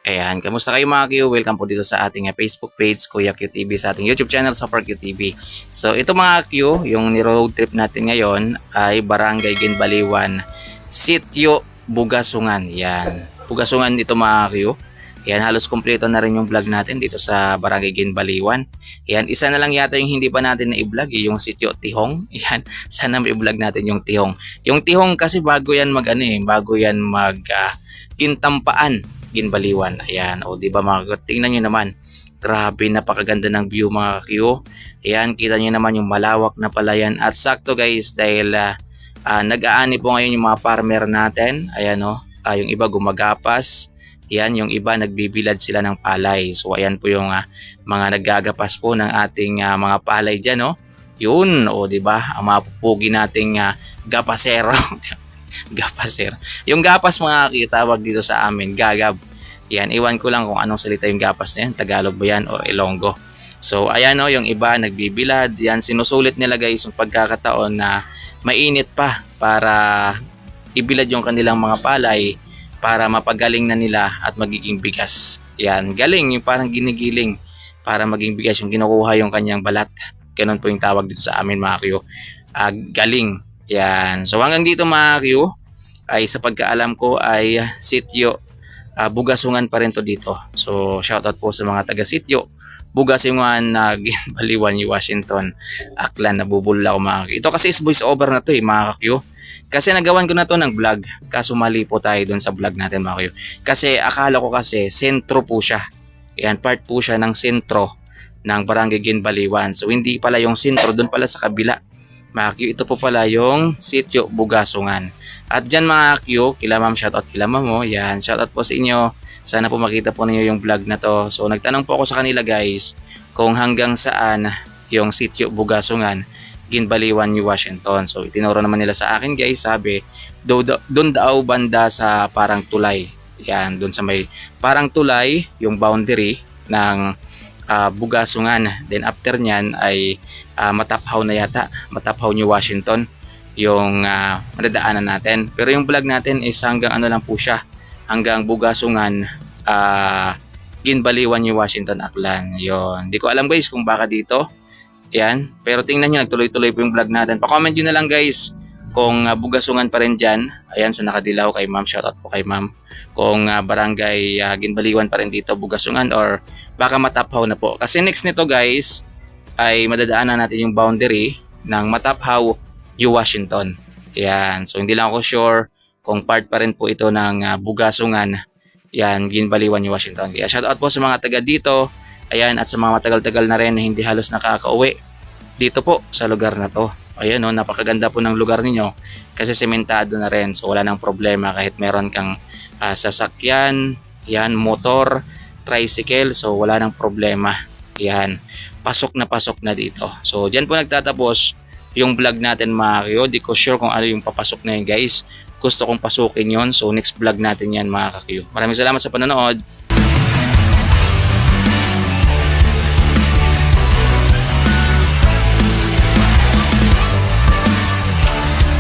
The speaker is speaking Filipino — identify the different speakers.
Speaker 1: Ayan, kamusta kayo mga Q? Welcome po dito sa ating Facebook page, Kuya QTV, sa ating YouTube channel, Super QTV. So ito mga Q, yung ni-road trip natin ngayon ay Barangay Ginbaliwan, Sitio Bugasungan. Yan, Bugasungan dito mga Q. Yan, halos kumpleto na rin yung vlog natin dito sa Barangay Ginbaliwan. Yan, isa na lang yata yung hindi pa natin na-i-vlog, yung Sitio Tihong. Yan, sana ma-i-vlog natin yung Tihong. Yung Tihong kasi bago yan bago yan Gintampaan, Ginbaliwan. Ayan, o di ba mga, tingnan niyo naman. Grabe, napakaganda ng view mga Q. Ayan, kita niyo naman yung malawak na palayan at sakto guys dahil nag-aani po ngayon yung mga farmer natin. Ayan yung iba gumagapas. Yan, yung iba nagbibilad sila ng palay. So ayan po yung mga naggagapas po ng ating mga palay diyan, Yun, di ba? Ang mga pupugi nating gapasero. Gapaser. Yung gapas mga kitawag dito sa amin, gagab. Yan, iwan ko lang kung anong salita yung gapas na yan, Tagalog ba yan or Ilonggo. So ayan yung iba nagbibilad. Yan, sinusulit nila guys yung pagkakataon na mainit pa para ibilad yung kanilang mga palay para mapagaling na nila at magiging bigas. Yan, galing, yung parang ginigiling para maging bigas yung kinukuha yung kanyang balat. Ganun po yung tawag dito sa amin mga Q. Galing. Yan. So hanggang dito mga Q ay sa pagkaalam ko ay Sitio Bugasungan pa rin to dito. So shoutout po sa mga taga Sitio Bugasungan na Ginbaliwan, Washington, Aklan. Nabubulala ko mga Q. Ito kasi is voice over na to mga Q. Kasi nagawan ko na to ng vlog. Kaso mali po tayo dun sa vlog natin mga Q. Kasi akala ko kasi sentro po siya. Yan, part po siya ng sentro ng Barangay Ginbaliwan. So hindi pala yung sentro, dun pala sa kabila. Mga Q, ito po pala yung Sitio Bugasungan. At dyan mga Q, kila ma'am, shoutout kila ma'am yan, shoutout po sa inyo. Sana po makita po ninyo yung vlog na to. So nagtanong po ako sa kanila guys kung hanggang saan yung Sitio Bugasungan, Ginbaliwan, Washington. So itinuro naman nila sa akin guys, sabi doon daw banda sa parang tulay. Yan, doon sa may parang tulay yung boundary ng Bugasungan. Then after nyan ay Mataphaw na yata, Mataphaw, Washington yung madadaanan natin. Pero yung vlog natin is hanggang ano lang po siya, hanggang Bugasungan, Ginbaliwan, Washington, Aklan. Yon, di ko alam guys kung baka dito. Yan, pero tingnan nyo, nagtuloy-tuloy po yung vlog natin. Pa-comment nyo na lang guys kung Bugasungan pa rin dyan. Ayan, sa nakadilaw kay ma'am, shoutout po kay ma'am. Kung Barangay Ginbaliwan pa rin dito, Bugasungan, or baka Mataphaw na po. Kasi next nito guys ay madadaanan natin yung boundary ng Mataphaw, Washington. Ayan, so hindi lang ako sure kung part pa rin po ito ng Bugasungan, yan, Ginbaliwan, Washington. Kaya shoutout po sa mga taga dito. Ayan, at sa mga matagal-tagal na rin na hindi halos nakakauwi dito po sa lugar na to. Ayan napakaganda po ng lugar ninyo kasi sementado na rin. So wala nang problema kahit meron kang sasakyan, yan, motor, tricycle. So wala nang problema. Yan, pasok na dito. So dyan po nagtatapos yung vlog natin mga Q. Di ko sure kung ano yung papasok na yun guys. Gusto kong pasukin yon. So next vlog natin yan mga Q. Maraming salamat sa panonood.